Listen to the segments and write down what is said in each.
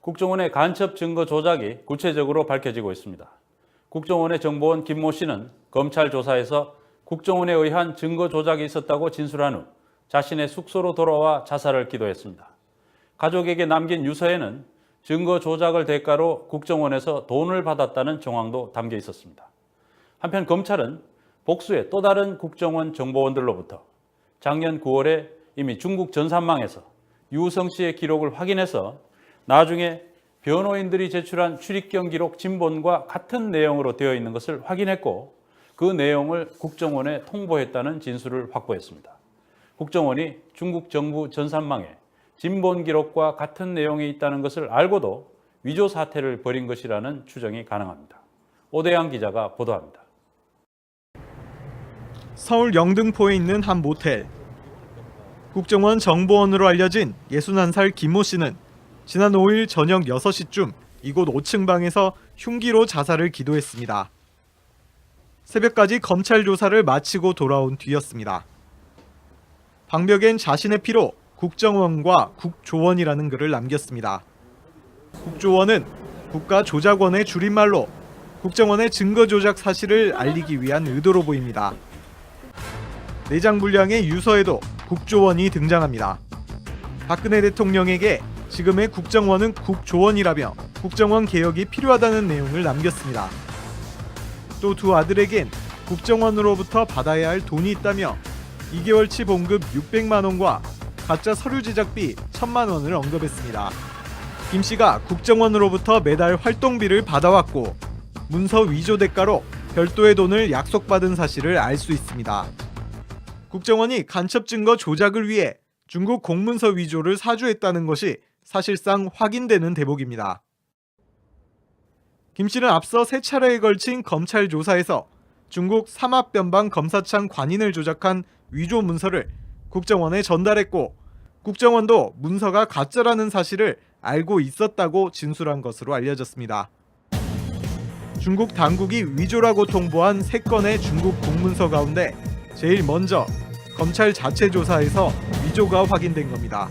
국정원의 간첩 증거 조작이 구체적으로 밝혀지고 있습니다. 국정원의 정보원 김모 씨는 검찰 조사에서 국정원에 의한 증거 조작이 있었다고 진술한 후 자신의 숙소로 돌아와 자살을 기도했습니다. 가족에게 남긴 유서에는 증거 조작을 대가로 국정원에서 돈을 받았다는 정황도 담겨 있었습니다. 한편 검찰은 복수의 또 다른 국정원 정보원들로부터 작년 9월에 이미 중국 전산망에서 유우성 씨의 기록을 확인해서 나중에 변호인들이 제출한 출입경 기록 진본과 같은 내용으로 되어 있는 것을 확인했고 그 내용을 국정원에 통보했다는 진술을 확보했습니다. 국정원이 중국 정부 전산망에 진본 기록과 같은 내용이 있다는 것을 알고도 위조 사태를 벌인 것이라는 추정이 가능합니다. 오대양 기자가 보도합니다. 서울 영등포에 있는 한 모텔. 국정원 정보원으로 알려진 61살 김모 씨는 지난 5일 저녁 6시쯤 이곳 5층 방에서 흉기로 자살을 기도했습니다. 새벽까지 검찰 조사를 마치고 돌아온 뒤였습니다. 방벽엔 자신의 피로 국정원과 국조원이라는 글을 남겼습니다. 국조원은 국가조작원의 줄임말로 국정원의 증거 조작 사실을 알리기 위한 의도로 보입니다. 내장 분량의 유서에도 국조원이 등장합니다. 박근혜 대통령에게 지금의 국정원은 국조원이라며 국정원 개혁이 필요하다는 내용을 남겼습니다. 또 두 아들에겐 국정원으로부터 받아야 할 돈이 있다며 2개월치 봉급 600만 원과 가짜 서류 제작비 1,000만 원을 언급했습니다. 김 씨가 국정원으로부터 매달 활동비를 받아왔고 문서 위조 대가로 별도의 돈을 약속받은 사실을 알 수 있습니다. 국정원이 간첩 증거 조작을 위해 중국 공문서 위조를 사주했다는 것이 사실상 확인되는 대목입니다. 김 씨는 앞서 3차례에 걸친 검찰 조사에서 중국 삼합변방검사창 관인을 조작한 위조 문서를 국정원에 전달했고 국정원도 문서가 가짜라는 사실을 알고 있었다고 진술한 것으로 알려졌습니다. 중국 당국이 위조라고 통보한 3건의 중국 공문서 가운데 제일 먼저 검찰 자체 조사에서 위조가 확인된 겁니다.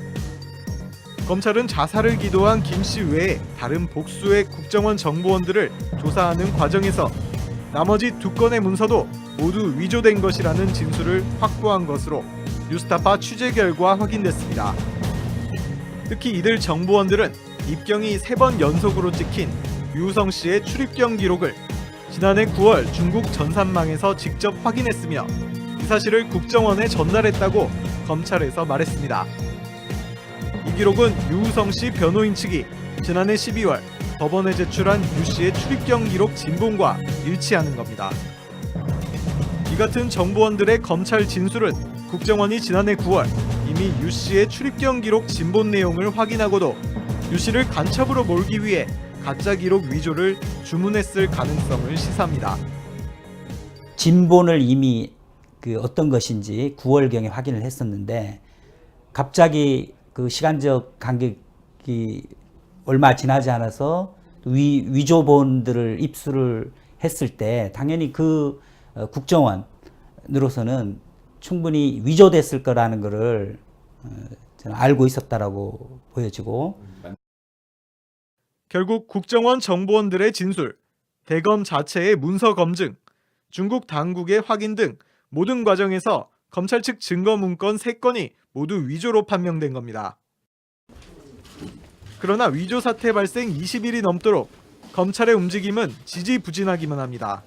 검찰은 자살을 기도한 김 씨 외에 다른 복수의 국정원 정보원들을 조사하는 과정에서 나머지 2건의 문서도 모두 위조된 것이라는 진술을 확보한 것으로 뉴스타파 취재 결과 확인됐습니다. 특히 이들 정보원들은 입경이 3번 연속으로 찍힌 유우성 씨의 출입경 기록을 지난해 9월 중국 전산망에서 직접 확인했으며 이 사실을 국정원에 전달했다고 검찰에서 말했습니다. 이 기록은 유우성 씨 변호인 측이 지난해 12월 법원에 제출한 유 씨의 출입경 기록 진본과 일치하는 겁니다. 이 같은 정보원들의 검찰 진술은 국정원이 지난해 9월 이미 유 씨의 출입경 기록 진본 내용을 확인하고도 유 씨를 간첩으로 몰기 위해 가짜 기록 위조를 주문했을 가능성을 시사합니다. 진본을 이미 어떤 것인지 9월경에 확인을 했었는데 갑자기 그 시간적 간격이 얼마 지나지 않아서 위조본들을 입수를 했을 때 당연히 그 국정원으로서는 충분히 위조됐을 거라는 것을 저는 알고 있었다라고 보여지고 결국 국정원 정보원들의 진술, 대검 자체의 문서 검증, 중국 당국의 확인 등 모든 과정에서 검찰 측 증거 문건 3건이 모두 위조로 판명된 겁니다. 그러나 위조 사태 발생 20일이 넘도록 검찰의 움직임은 지지부진하기만 합니다.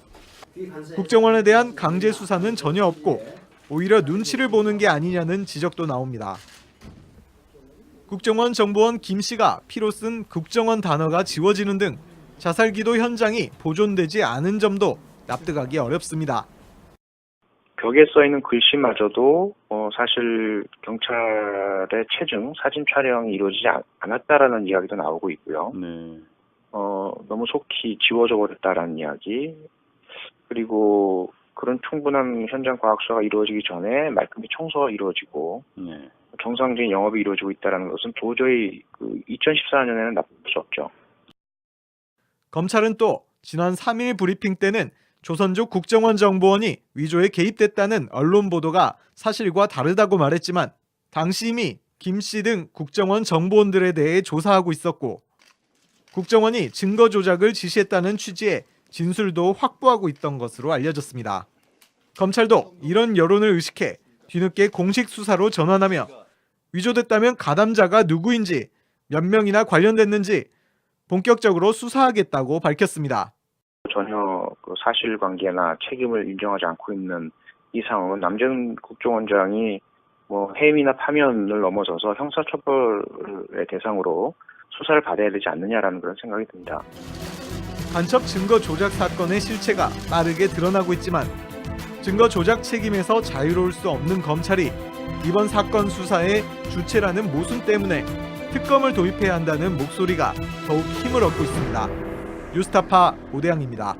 국정원에 대한 강제 수사는 전혀 없고 오히려 눈치를 보는 게 아니냐는 지적도 나옵니다. 국정원 정보원 김 씨가 피로 쓴 국정원 단어가 지워지는 등 자살기도 현장이 보존되지 않은 점도 납득하기 어렵습니다. 벽에 써있는 글씨마저도 사실 경찰의 체증, 사진 촬영이 이루어지지 않았다라는 이야기도 나오고 있고요. 네. 너무 속히 지워져 버렸다라는 이야기, 그리고 그런 충분한 현장 과학 수사가 이루어지기 전에 말끔히 청소가 이루어지고 네. 정상적인 영업이 이루어지고 있다는 것은 도저히 2014년에는 납득할 수 없죠. 검찰은 또 지난 3일 브리핑 때는 조선족 국정원 정보원이 위조에 개입됐다는 언론 보도가 사실과 다르다고 말했지만 당시 이미 김 씨 등 국정원 정보원들에 대해 조사하고 있었고 국정원이 증거 조작을 지시했다는 취지의 진술도 확보하고 있던 것으로 알려졌습니다. 검찰도 이런 여론을 의식해 뒤늦게 공식 수사로 전환하며 위조됐다면 가담자가 누구인지, 몇 명이나 관련됐는지 본격적으로 수사하겠다고 밝혔습니다. 전혀 그 사실관계나 책임을 인정하지 않고 있는 이 상황은 남재훈 국정원장이 해임이나 파면을 넘어서서 형사처벌의 대상으로 수사를 받아야 되지 않느냐라는 그런 생각이 듭니다. 간첩 증거 조작 사건의 실체가 빠르게 드러나고 있지만 증거 조작 책임에서 자유로울 수 없는 검찰이 이번 사건 수사의 주체라는 모순 때문에 특검을 도입해야 한다는 목소리가 더욱 힘을 얻고 있습니다. 뉴스타파 오대양입니다.